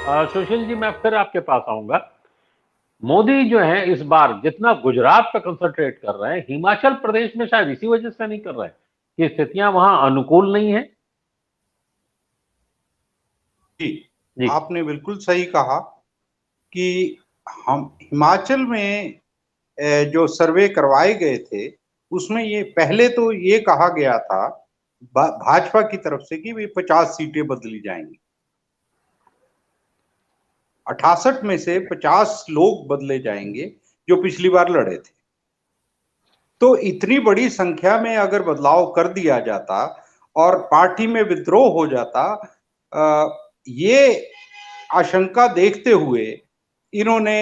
सुशील जी, मैं फिर आपके पास आऊंगा। मोदी जो है इस बार जितना गुजरात पर कंसंट्रेट कर रहे हैं, हिमाचल प्रदेश में शायद इसी वजह से नहीं कर रहे हैं कि स्थितियां वहां अनुकूल नहीं है। जी, जी। आपने बिल्कुल सही कहा कि हम हिमाचल में जो सर्वे करवाए गए थे उसमें ये पहले तो ये कहा गया था भाजपा की तरफ से कि वे 50 सीटें बदली जाएंगी। 68 में से 50 लोग बदले जाएंगे जो पिछली बार लड़े थे। तो इतनी बड़ी संख्या में अगर बदलाव कर दिया जाता और पार्टी में विद्रोह हो जाता, ये आशंका देखते हुए इन्होंने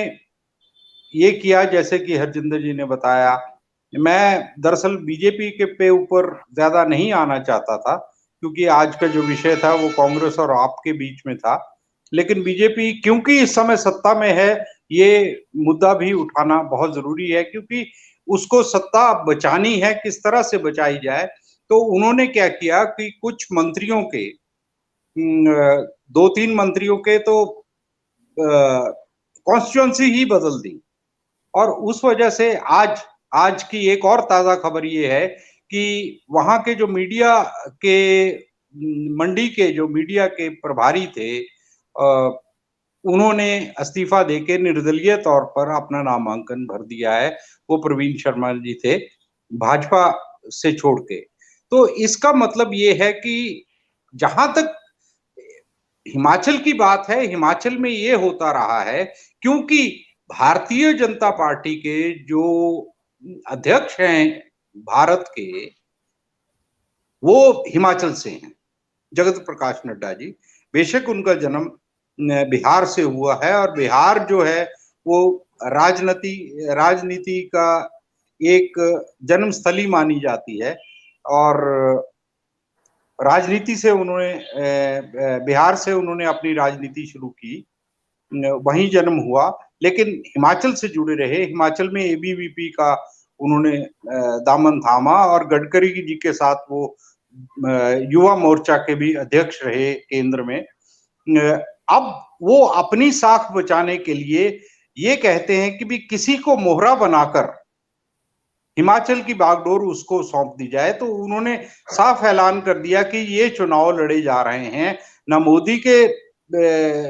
ये किया जैसे कि हरजिंदर जी ने बताया। मैं दरअसल बीजेपी के पे ऊपर ज्यादा नहीं आना चाहता था क्योंकि आज का जो विषय था वो कांग्रेस और आप के बीच में था, लेकिन बीजेपी क्योंकि इस समय सत्ता में है, ये मुद्दा भी उठाना बहुत जरूरी है क्योंकि उसको सत्ता बचानी है, किस तरह से बचाई जाए। तो उन्होंने क्या किया कि कुछ मंत्रियों के, दो तीन मंत्रियों के तो कॉन्स्टिट्यूंसी ही बदल दी। और उस वजह से आज आज की एक और ताजा खबर ये है कि वहां के जो मीडिया के, मंडी के जो मीडिया के प्रभारी थे, उन्होंने इस्तीफा देके निर्दलीय तौर पर अपना नामांकन भर दिया है। वो प्रवीण शर्मा जी थे, भाजपा से छोड़ के। तो इसका मतलब ये है कि जहां तक हिमाचल की बात है, हिमाचल में ये होता रहा है क्योंकि भारतीय जनता पार्टी के जो अध्यक्ष हैं भारत के, वो हिमाचल से हैं, जगत प्रकाश नड्डा जी। बेशक उनका जन्म बिहार से हुआ है और बिहार जो है वो राजनीति का एक जन्मस्थली मानी जाती है और राजनीति से उन्होंने बिहार से उन्होंने अपनी राजनीति शुरू की, वहीं जन्म हुआ, लेकिन हिमाचल से जुड़े रहे। हिमाचल में एबीवीपी का उन्होंने दामन थामा और गडकरी जी के साथ वो युवा मोर्चा के भी अध्यक्ष रहे केंद्र में। अब वो अपनी साख बचाने के लिए ये कहते हैं कि भी किसी को मोहरा बनाकर हिमाचल की बागडोर उसको सौंप दी जाए। तो उन्होंने साफ ऐलान कर दिया कि ये चुनाव लड़े जा रहे हैं, ना मोदी के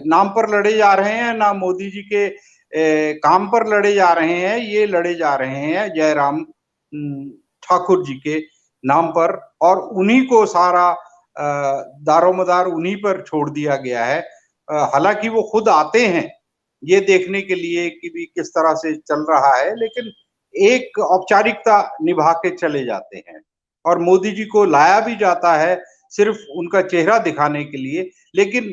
नाम पर लड़े जा रहे हैं, ना मोदी जी के काम पर लड़े जा रहे हैं, ये लड़े जा रहे हैं जयराम ठाकुर जी के नाम पर, और उन्हीं को सारा दारोमदार उन्हीं पर छोड़ दिया गया है। हालांकि वो खुद आते हैं ये देखने के लिए कि भी किस तरह से चल रहा है, लेकिन एक औपचारिकता निभा के चले जाते हैं और मोदी जी को लाया भी जाता है सिर्फ उनका चेहरा दिखाने के लिए। लेकिन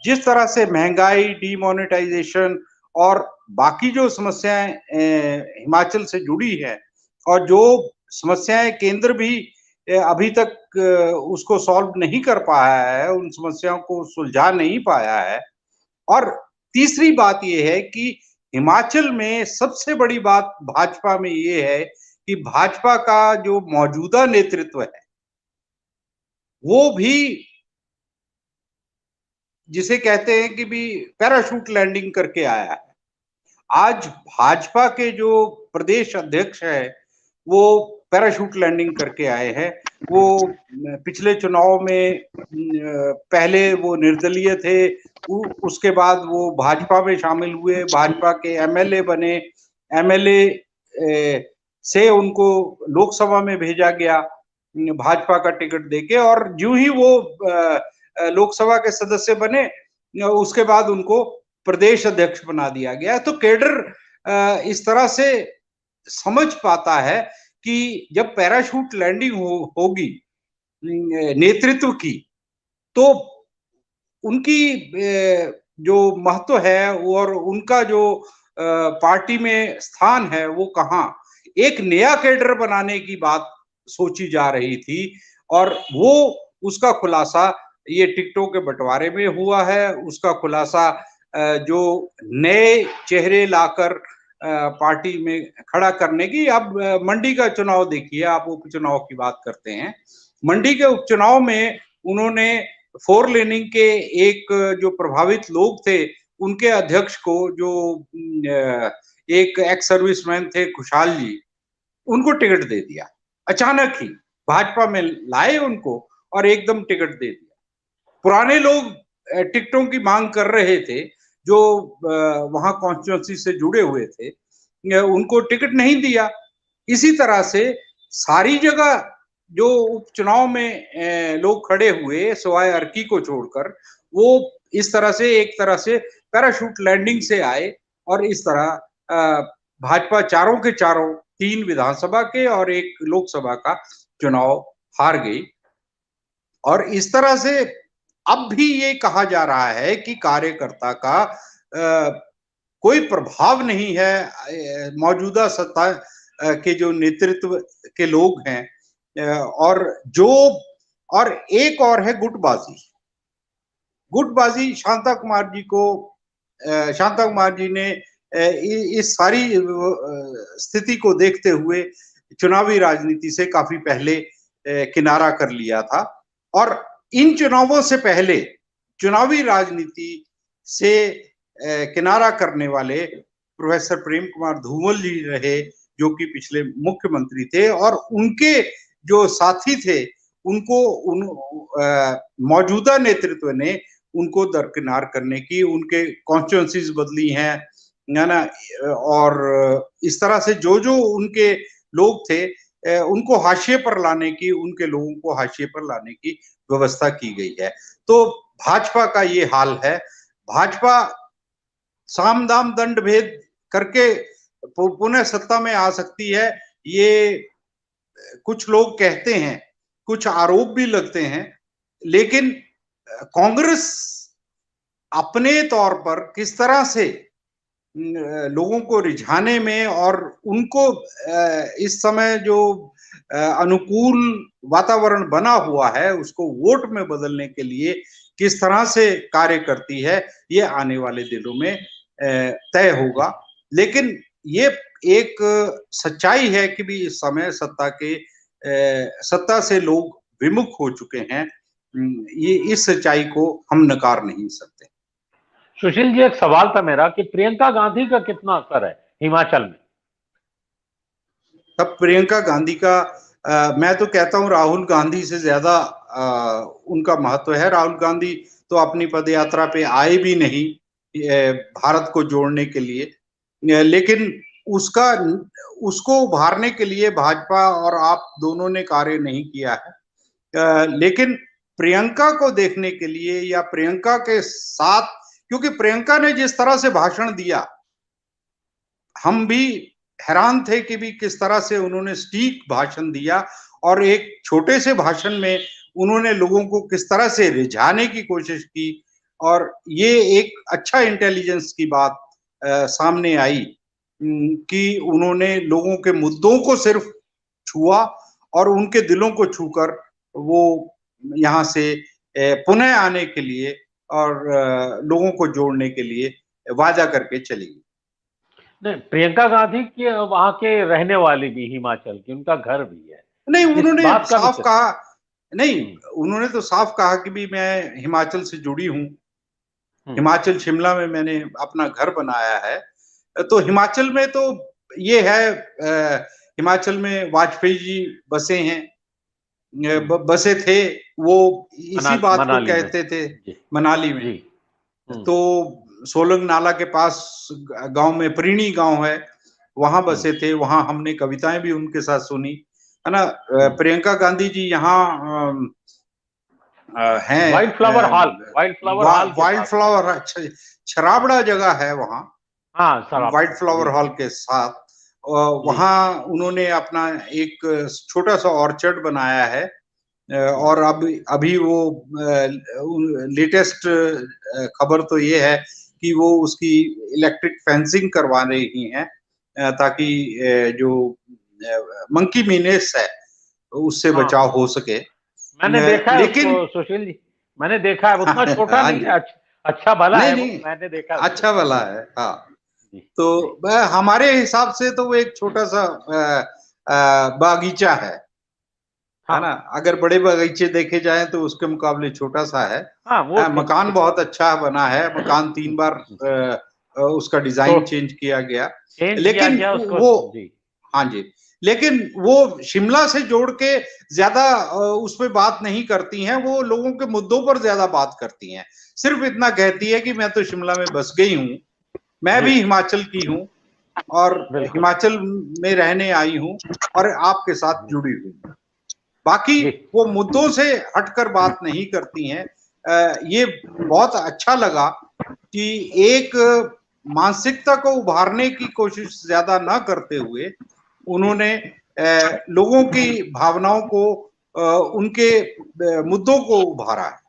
जिस तरह से महंगाई, डीमोनेटाइजेशन और बाकी जो समस्याएं हिमाचल से जुड़ी है और जो समस्याएं केंद्र भी अभी तक उसको सॉल्व नहीं कर पाया है, उन समस्याओं को सुलझा नहीं पाया है। और तीसरी बात यह है कि हिमाचल में सबसे बड़ी बात भाजपा में ये है कि भाजपा का जो मौजूदा नेतृत्व है वो भी जिसे कहते हैं कि भी पैराशूट लैंडिंग करके आया है। आज भाजपा के जो प्रदेश अध्यक्ष है वो पैराशूट लैंडिंग करके आए हैं। वो पिछले चुनाव में पहले वो निर्दलीय थे, उसके बाद वो भाजपा में शामिल हुए, भाजपा के एमएलए बने, एमएलए से उनको लोकसभा में भेजा गया भाजपा का टिकट देके, और जो ही वो लोकसभा के सदस्य बने उसके बाद उनको प्रदेश अध्यक्ष बना दिया गया। तो कैडर इस तरह से समझ पाता है कि जब पैराशूट लैंडिंग होगी नेतृत्व की, तो उनकी जो महत्व है और उनका जो पार्टी में स्थान है वो कहाँ। एक नया कैडर बनाने की बात सोची जा रही थी और वो उसका खुलासा ये टिकटों के बंटवारे में हुआ है। उसका खुलासा जो नए चेहरे लाकर पार्टी में खड़ा करने की। अब मंडी का चुनाव देखिए, आप उपचुनाव की बात करते हैं, मंडी के उपचुनाव में उन्होंने फोर लेनिंग के एक जो प्रभावित लोग थे उनके अध्यक्ष को, जो एक एक्स सर्विसमैन थे खुशहाल जी, उनको टिकट दे दिया। अचानक ही भाजपा में लाए उनको और एकदम टिकट दे दिया। पुराने लोग टिकटों की मांग कर रहे थे, जो वहां कॉन्स्टिट्यूंसी से जुड़े हुए थे, उनको टिकट नहीं दिया। इसी तरह से सारी जगह जो उपचुनाव में लोग खड़े हुए सिवाय अर्की को छोड़कर, वो इस तरह से एक तरह से पैराशूट लैंडिंग से आए और इस तरह भाजपा चारों के चारों, 3 विधानसभा के और 1 लोकसभा का चुनाव हार गई। और इस तरह से अब भी ये कहा जा रहा है कि कार्यकर्ता का कोई प्रभाव नहीं है मौजूदा सत्ता के जो नेतृत्व के लोग हैं। और एक और है गुटबाजी। गुटबाजी शांता कुमार जी ने इस सारी स्थिति को देखते हुए चुनावी राजनीति से काफी पहले किनारा कर लिया था। और इन चुनावों से पहले चुनावी राजनीति से किनारा करने वाले प्रोफेसर प्रेम कुमार धूमल जी रहे, जो कि पिछले मुख्यमंत्री थे, और उनके जो साथी थे उनको मौजूदा नेतृत्व ने उनको दरकिनार करने की, उनके कॉन्स्टिट्यूंसीज बदली हैं ना, और इस तरह से जो जो उनके लोग थे उनको हाशिए पर लाने की, उनके लोगों को हाशिए पर लाने की व्यवस्था की गई है। तो भाजपा का ये हाल है। भाजपा साम दाम दंड भेद करके पुनः सत्ता में आ सकती है, ये कुछ लोग कहते हैं, कुछ आरोप भी लगते हैं, लेकिन कांग्रेस अपने तौर पर किस तरह से लोगों को रिझाने में और उनको इस समय जो अनुकूल वातावरण बना हुआ है उसको वोट में बदलने के लिए किस तरह से कार्य करती है, ये आने वाले दिनों में तय होगा। लेकिन ये एक सच्चाई है कि भी इस समय सत्ता से लोग विमुख हो चुके हैं। ये इस सच्चाई को हम नकार नहीं सकते। सुशील जी, एक सवाल था मेरा कि प्रियंका गांधी का कितना असर है हिमाचल में? तब प्रियंका गांधी का मैं तो कहता हूं राहुल गांधी से ज्यादा उनका महत्व है। राहुल गांधी तो अपनी पदयात्रा पे आए भी नहीं भारत को जोड़ने के लिए, लेकिन उसको उभारने के लिए भाजपा और आप दोनों ने कार्य नहीं किया है। लेकिन प्रियंका को देखने के लिए या प्रियंका के साथ, क्योंकि प्रियंका ने जिस तरह से भाषण दिया, हम भी हैरान थे कि भी किस तरह से उन्होंने सटीक भाषण दिया और एक छोटे से भाषण में उन्होंने लोगों को किस तरह से रिझाने की कोशिश की। और ये एक अच्छा इंटेलिजेंस की बात सामने आई कि उन्होंने लोगों के मुद्दों को सिर्फ छुआ और उनके दिलों को छूकर वो यहाँ से पुनः आने के लिए और लोगों को जोड़ने के लिए वादा करके चली गई। नहीं, प्रियंका गांधी की वहां के रहने वाली भी हिमाचल की, उनका घर भी है। नहीं, उन्होंने साफ कहा, नहीं उन्होंने तो साफ कहा कि भी मैं हिमाचल से जुड़ी हूँ, हिमाचल शिमला में मैंने अपना घर बनाया है। तो हिमाचल में तो ये है, हिमाचल में वाजपेयी जी बसे हैं, बसे थे, वो इसी बात को कहते थे मनाली में। तो सोलंग नाला के पास गांव में प्रीणी गांव है, वहां बसे थे, वहां हमने कविताएं भी उनके साथ सुनी, है ना। प्रियंका गांधी जी यहाँ हैं वाइल्ड फ्लावर छराबड़ा जगह है वहाँ, हाँ, वाइल्ड फ्लावर हॉल के साथ। वहाँ उन्होंने अपना एक छोटा सा ऑर्चर्ड बनाया है। और अभी वो लेटेस्ट खबर तो ये है कि वो उसकी इलेक्ट्रिक फेंसिंग करवा रही हैं, ताकि जो मंकी मीनेस है उससे बचाव हो सके। मैंने देखा है, लेकिन सुशील जी मैंने देखा है, उतना छोटा नहीं है, अच्छा भला है, मैंने देखा है, अच्छा भला है। हाँ, तो हमारे हिसाब से तो वो एक छोटा सा बागीचा है। है ना। अगर बड़े बगीचे देखे जाएं तो उसके मुकाबले छोटा सा है। हाँ वो मकान बहुत अच्छा बना है, मकान 3 बार उसका डिजाइन चेंज किया गया, चेंज किया लेकिन गया उसको वो, जी। हाँ जी, लेकिन वो शिमला से जोड़ के ज्यादा उस पर बात नहीं करती हैं, वो लोगों के मुद्दों पर ज्यादा बात करती हैं। सिर्फ इतना कहती है कि मैं तो शिमला में बस गई हूँ, मैं भी हिमाचल की हूँ और हिमाचल में रहने आई हूँ और आपके साथ जुड़ी हुई हूँ। बाकी वो मुद्दों से हटकर बात नहीं करती हैं। ये बहुत अच्छा लगा कि एक मानसिकता को उभारने की कोशिश ज्यादा ना करते हुए उन्होंने लोगों की भावनाओं को, उनके मुद्दों को उभारा है।